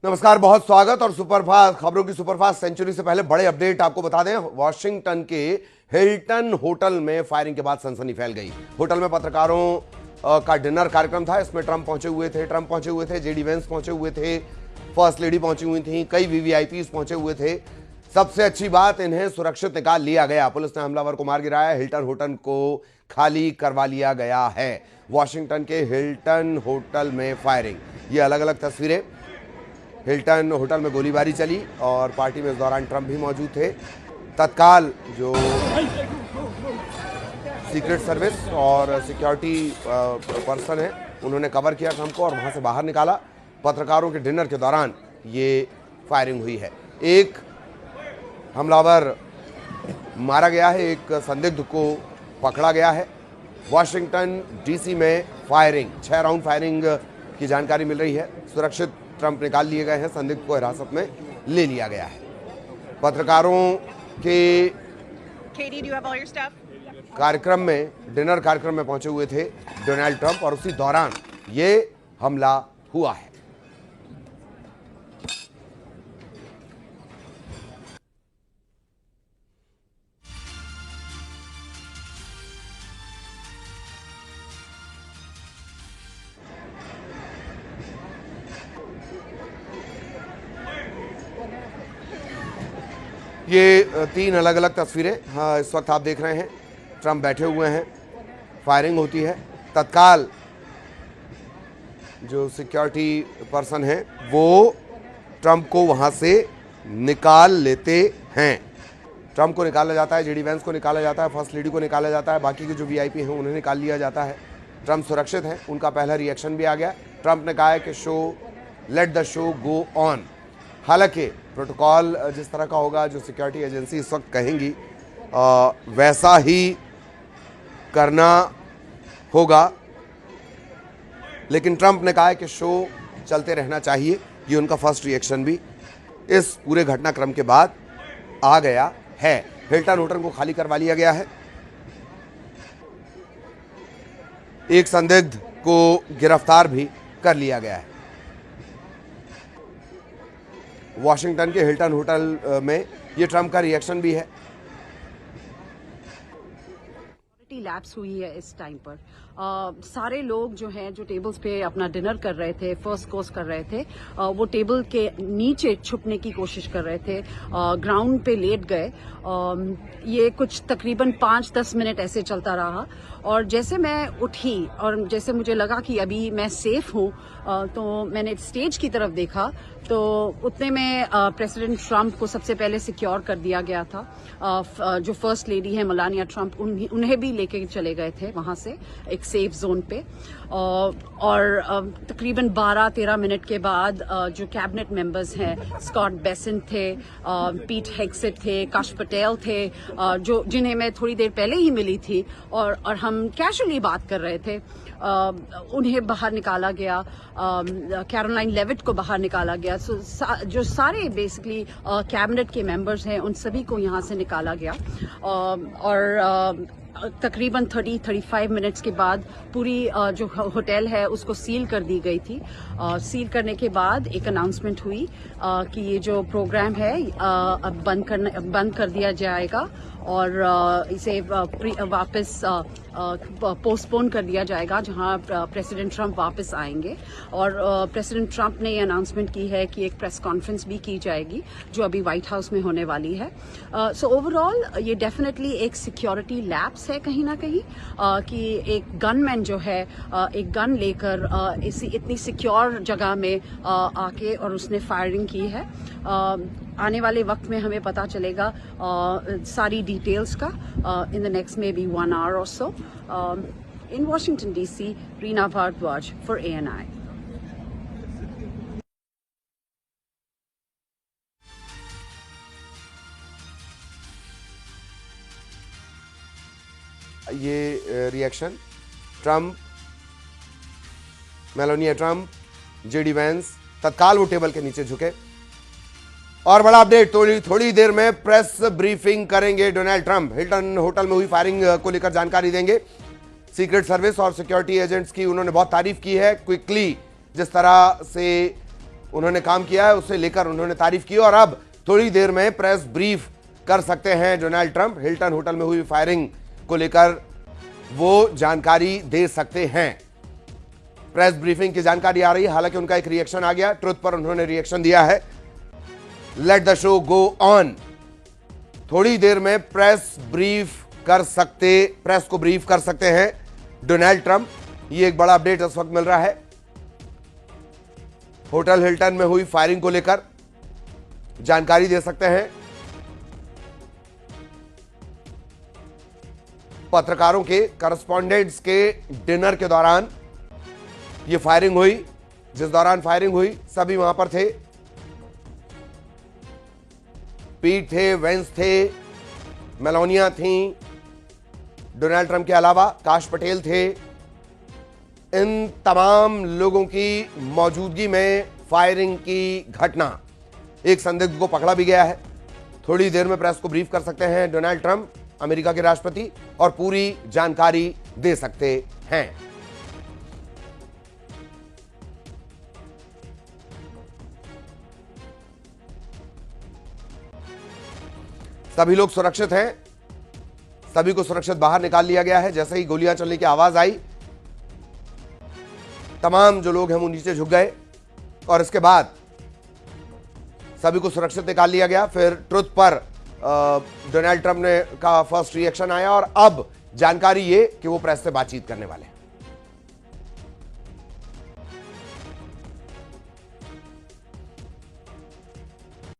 नमस्कार, बहुत स्वागत। और सुपरफास्ट खबरों की सुपरफास्ट सेंचुरी से पहले बड़े अपडेट आपको बता दें। वॉशिंगटन के हिल्टन होटल में फायरिंग के बाद सनसनी फैल गई। होटल में पत्रकारों का डिनर कार्यक्रम था। इसमें ट्रंप पहुंचे हुए थे, जेडी वेंस पहुंचे हुए थे, फर्स्ट लेडी पहुंची हुई थी, कई वीवीआईपी पहुंचे हुए थे। सबसे अच्छी बात, इन्हें सुरक्षित निकाल लिया गया। पुलिस ने हमलावर को मार गिराया। हिल्टन होटल को खाली करवा लिया गया है। वॉशिंगटन के हिल्टन होटल में फायरिंग, ये अलग अलग तस्वीरें। हिल्टन होटल में गोलीबारी चली और पार्टी में इस दौरान ट्रंप भी मौजूद थे। तत्काल जो सीक्रेट सर्विस और सिक्योरिटी पर्सन है, उन्होंने कवर किया ट्रंप को और वहां से बाहर निकाला। पत्रकारों के डिनर के दौरान ये फायरिंग हुई है। एक हमलावर मारा गया है, एक संदिग्ध को पकड़ा गया है। वॉशिंगटन डीसी में फायरिंग, 6 राउंड फायरिंग की जानकारी मिल रही है। सुरक्षित ट्रंप निकाल लिए गए हैं, संदिग्ध को हिरासत में ले लिया गया है। पत्रकारों के कार्यक्रम में, डिनर कार्यक्रम में पहुंचे हुए थे डोनाल्ड ट्रंप और उसी दौरान ये हमला हुआ है। ये 3 अलग अलग तस्वीरें, हाँ, इस वक्त आप देख रहे हैं। ट्रंप बैठे हुए हैं, फायरिंग होती है। तत्काल जो सिक्योरिटी पर्सन है वो ट्रंप को वहां से निकाल लेते हैं। ट्रंप को निकाला जाता है, जेडी वेंस को निकाला जाता है, फर्स्ट लेडी को निकाला जाता है, बाकी के जो वीआईपी हैं उन्हें निकाल लिया जाता है। ट्रंप सुरक्षित हैं। उनका पहला रिएक्शन भी आ गया। ट्रंप ने कहा है कि let the show go on. हालांकि प्रोटोकॉल जिस तरह का होगा, जो सिक्योरिटी एजेंसी इस वक्त कहेंगी वैसा ही करना होगा। लेकिन ट्रंप ने कहा है कि शो चलते रहना चाहिए। ये उनका फर्स्ट रिएक्शन भी इस पूरे घटनाक्रम के बाद आ गया है। हिल्टन होटल को खाली करवा लिया गया है। एक संदिग्ध को गिरफ्तार भी कर लिया गया है। वॉशिंगटन के हिल्टन होटल में ये ट्रंप का रिएक्शन भी है। लैप्स हुई है इस टाइम पर। सारे लोग जो हैं, जो टेबल्स पे अपना डिनर कर रहे थे, फर्स्ट कोर्स कर रहे थे, वो टेबल के नीचे छुपने की कोशिश कर रहे थे, ग्राउंड पे लेट गए। ये कुछ तकरीबन 5-10 मिनट ऐसे चलता रहा और जैसे मैं उठी और जैसे मुझे लगा कि अभी मैं सेफ हूँ, तो मैंने स्टेज की तरफ देखा तो उतने में प्रेसिडेंट ट्रंप को सबसे पहले सिक्योर कर दिया गया था। जो फर्स्ट लेडी है मेलानिया ट्रंप, उन्हें भी लेके चले गए थे वहां से एक सेफ जोन पे। और तकरीबन 12-13 मिनट के बाद जो कैबिनेट मेंबर्स हैं, स्कॉट बेसेंट थे, पीट हेग्सेट थे, काश पटेल थे, जो जिन्हें मैं थोड़ी देर पहले ही मिली थी और हम कैजुअली बात कर रहे थे, उन्हें बाहर निकाला गया। कैरोलाइन लेविट को बाहर निकाला गया। जो सारे बेसिकली कैबिनेट के मेंबर्स हैं, उन सभी को यहाँ से निकाला गया। और तकरीबन 30-35 मिनट्स के बाद पूरी जो होटल है उसको सील कर दी गई थी। सील करने के बाद एक अनाउंसमेंट हुई कि ये जो प्रोग्राम है अब बंद कर दिया जाएगा और इसे वापस पोस्टपोन कर दिया जाएगा, जहां प्रेसिडेंट ट्रंप वापस आएंगे। और प्रेसिडेंट ट्रंप ने ये अनाउंसमेंट की है कि एक प्रेस कॉन्फ्रेंस भी की जाएगी जो अभी व्हाइट हाउस में होने वाली है। सो ओवरऑल ये डेफिनेटली एक सिक्योरिटी लैप्स है कहीं ना कहीं, कि एक गनमैन जो है एक गन लेकर इतनी सिक्योर जगह में आके और उसने फायरिंग की है। आने वाले वक्त में हमें पता चलेगा सारी डिटेल्स का in the next may be 1 hour or so. In Washington DC, Reena Bhardwaj for ANI. ये reaction Trump, Melania Trump, JD Vance, तत्काल वो टेबल के नीचे झुके। और बड़ा अपडेट, थोड़ी देर में प्रेस ब्रीफिंग करेंगे डोनाल्ड ट्रंप। हिल्टन होटल में हुई फायरिंग को लेकर जानकारी देंगे। सीक्रेट सर्विस और सिक्योरिटी एजेंट्स की उन्होंने बहुत तारीफ की है। क्विकली जिस तरह से उन्होंने काम किया है उसे लेकर उन्होंने तारीफ की और अब थोड़ी देर में प्रेस ब्रीफ कर सकते हैं डोनाल्ड ट्रंप। हिल्टन होटल में हुई फायरिंग को लेकर वो जानकारी दे सकते हैं। प्रेस ब्रीफिंग की जानकारी आ रही है, हालांकि उनका एक रिएक्शन आ गया, ट्रुथ पर उन्होंने रिएक्शन दिया है। Let the show go on. थोड़ी देर में प्रेस को ब्रीफ कर सकते हैं डोनाल्ड ट्रंप। ये एक बड़ा अपडेट इस वक्त मिल रहा है। होटल हिल्टन में हुई फायरिंग को लेकर जानकारी दे सकते हैं। पत्रकारों के करस्पॉन्डेंट्स के डिनर के दौरान यह फायरिंग हुई। जिस दौरान फायरिंग हुई सभी वहां पर थे। पीट थे, वेंस थे, मेलोनिया थी, डोनाल्ड ट्रंप के अलावा काश पटेल थे। इन तमाम लोगों की मौजूदगी में फायरिंग की घटना, एक संदिग्ध को पकड़ा भी गया है। थोड़ी देर में प्रेस को ब्रीफ कर सकते हैं डोनाल्ड ट्रंप, अमेरिका के राष्ट्रपति, और पूरी जानकारी दे सकते हैं। सभी लोग सुरक्षित हैं, सभी को सुरक्षित बाहर निकाल लिया गया है। जैसे ही गोलियां चलने की आवाज आई, तमाम जो लोग हैं वो नीचे झुक गए और इसके बाद सभी को सुरक्षित निकाल लिया गया। फिर ट्रुथ पर डोनाल्ड ट्रंप ने का फर्स्ट रिएक्शन आया और अब जानकारी ये कि वो प्रेस से बातचीत करने वाले हैं।